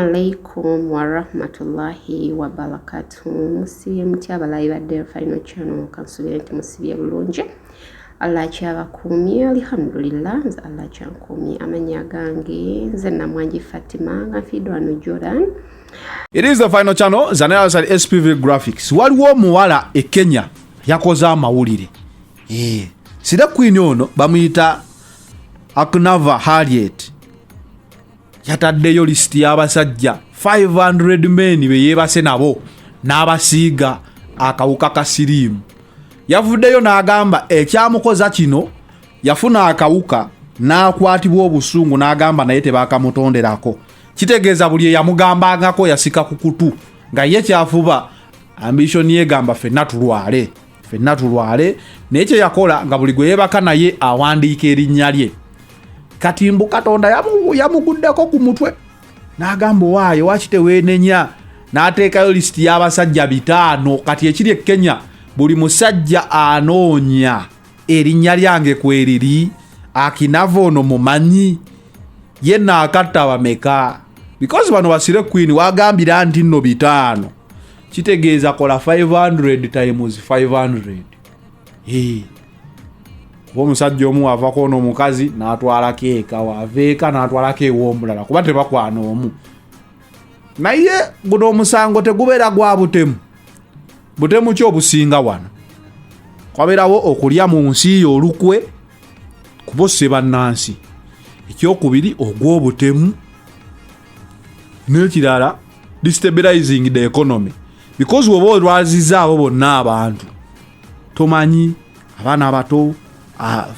alaikum wa rahmatullahi wa barakatuh. Musibe mutya abalayi ba Delphino channel kansubire nti musibe bulungi. Allah kyabakumye alhamdulillah nze Allah kyankumye amanya gange nze namwanji Fatima nga fido ano Jordan. It is the final channel Zanella side SPV graphics. Waliwo muwala e Kenya yakoza amawulire. Sida queen ono bamuyita Aknava Harriet. Yataddeyo list y'abasajja 500 men be yebase nabo n'abasiiga akawuka ka sirimu. Yavuddeyo n'agamba ekyamukoza kino yafuna akawuka n'akwatibwa obusungu n'agamba naye tebakamutonderako. Kitegeeza buli yamugambangako yasika ku kutu nga ye kyafuba ambition yegamba ffenna tulwale naye kye yakola nga buli gwe yeebaka naye awandiika erinnya lye. Katimbu Katonda yamuguddeko ku mutwe n'agamba waayo wakiteweenenya n'ateekayo lisiti y'abasajja 5 kati ekiri e Kenya buli musajja anoonya erinnya lyange kweriri Akinava ono mumanyi ye naakatta bameka because bano basire queen wagambira nti nno 5 kitegeeza kola 500 times 500 omusajja omu avako ono mukazi n'atwalako eka waveeka n'atwalako ew'omulala kuba tebakwana omu. Naye guno omusango tegubeera gwa butemu ki obusinga wano kwabeerawo okulya mu nsi olukwe kubose bannansi ekyokubiri ogw'obutemu n'ekirala destabilizing the economy because woba olwaziza abo bonna abantu tomanyi abaana abato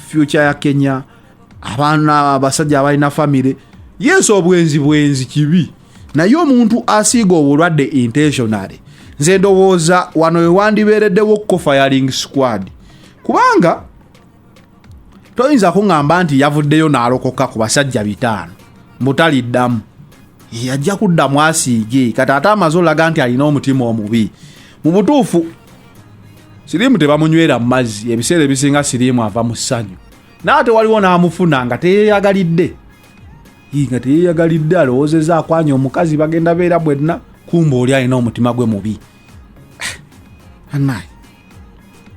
future ya Kenya abaana abasajja abalina family yes obwenzi kibi naye omuntu asiiga obulwadde intentionally nze ndowooza wano wewandibeereddewo co-firing squad kubanga toyinza kuŋŋamba nti yavuddeyo n'alokoka ku basajja 5 mutaliddamu yajja kuddamu asiige kati ate amaze olaga nti alina omutima omubi. Mu butuufu sirimu tebamunywera mu mazzi ebiseera ebisinga sirimu ava mu ssanyu n'ate waliwo n'amufuna nga teyeyagalidde alowoozezza akwanya omukazi bagenda beera bwenna kumba oli alina omutima gwe mubi. Annaye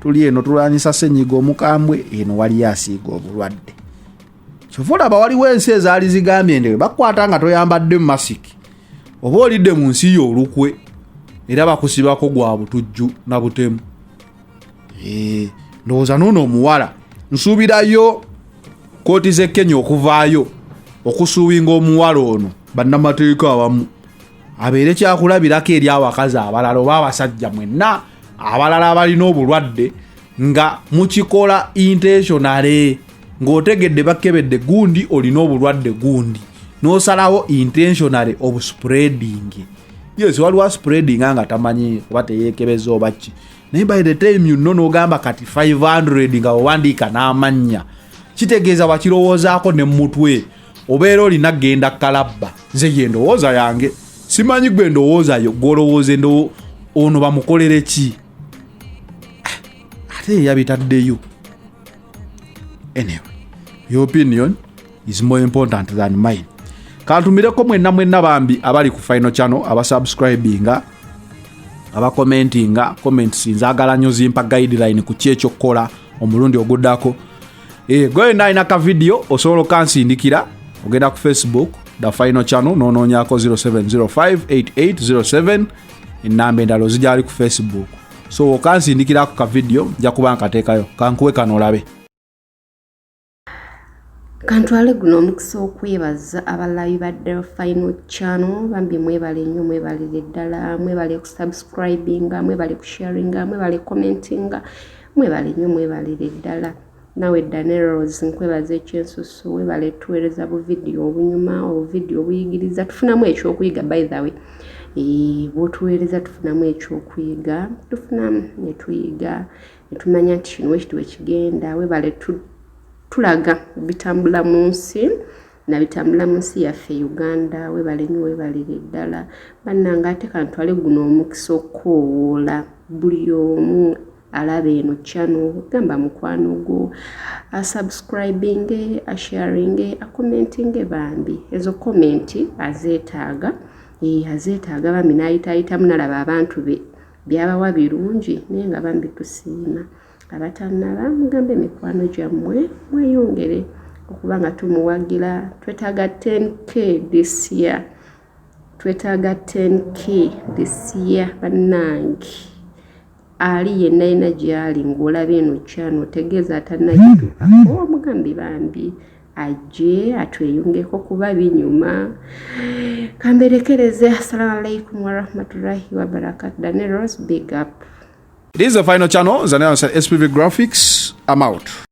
tuli eno tulwanyisa ssenyiga omukambwe eno waliyo asiiga obulwadde kyova olaba waliwo ensi ezaali zigambye ndewe bakwata nga toyambadde mu masiki oba olidde mu nsi yo olukwe era bakusibako gwa butujju na butemu. Ndowooza n'ono omuwala nsuubirayo kooti z'e Kenya okuvaayo okusuubinga omuwala ono bannamateeka abamu abeere kyakulabirako eri abakazi abalala oba abasajja mwenna abalala abalina obulwadde nga mukikola intentionally ng'otegedde bakebedde gundi olina obulwadde gundi n'osalawo intentionally obuspreading. Yes, waliwo spreading nga tamanyi kuba teyeekebeza oba ki naye by the time you know n'ogamba kati 500 nga owandiika n'amannya kitegeeza wakirowoozaako ne mutwe obeera olina genda kalabba. Nze ye ndowooza yange simanyi gwe ndowoozayo gwolowooze ono bamukolere ki ate yabitaddeyo. Anyway, your opinion is more important than mine. Kantumireko mwenna bambi abali ku final channel abasubscribinga abakomentinga comments nzagala nnyo zimpa guideline ku kyekyo kola omulundi oguddako. Gwe nina ka video osobola kansindikira ogenda ku Facebook the final channel nonoonyako 07058807 enamba endala zijali ku Facebook so okansindikira ku ka video nja kuba nkateekayo kankuwe kano olabe. Kantwale guno omukisa okwebaza abalayi ba Delphino channel bambi mwebale nnyo mwebalire ddala mwebale ku subscribinga mwebale ku sharinga mwebale commentinga mwebale nnyo mwebalire ddala. Nawe Daniel Rose nkwebaza ekyensusu webale tuweereza bu video obunyuma obuvideo obuyigiriza tufunamu ekyokuyiga by the way bwotuweereza tufunamu ekyokuyiga tufunamu ne tuyiga ne tumanya nti kino wekituwe kigenda webale tulaga bitambula mu nsi na bitambula mu nsi yaffe Uganda webale nnyo webalire ddala bannanga ate kantwale guno omukisa okwowola buli omu alabe eno channel gamba mukwano gwo subscribing sharing commenting bambi ezo comment azeetaaga azeetaaga bambi n'ayitaayitamu nalaba abantu be byabawa birungi naye nga bambi tusiima abatannaba mugambe mikwano gyammwe mweyongere okuba nga tumuwagira. Twetaaga 10K this year. Twetaaga 10K this year bannange. Ali yenna yina gyali ng'olaba eno channel otegeeza atannagituukako mugambi bambi ajje atweyungeko kuba binyuma. Kamberekereze. Assalamu alaikum warahmatullahi wabarakatuh. Daniel Rose, big up. It is the final channel, Zanel SPV Graphics. I'm out.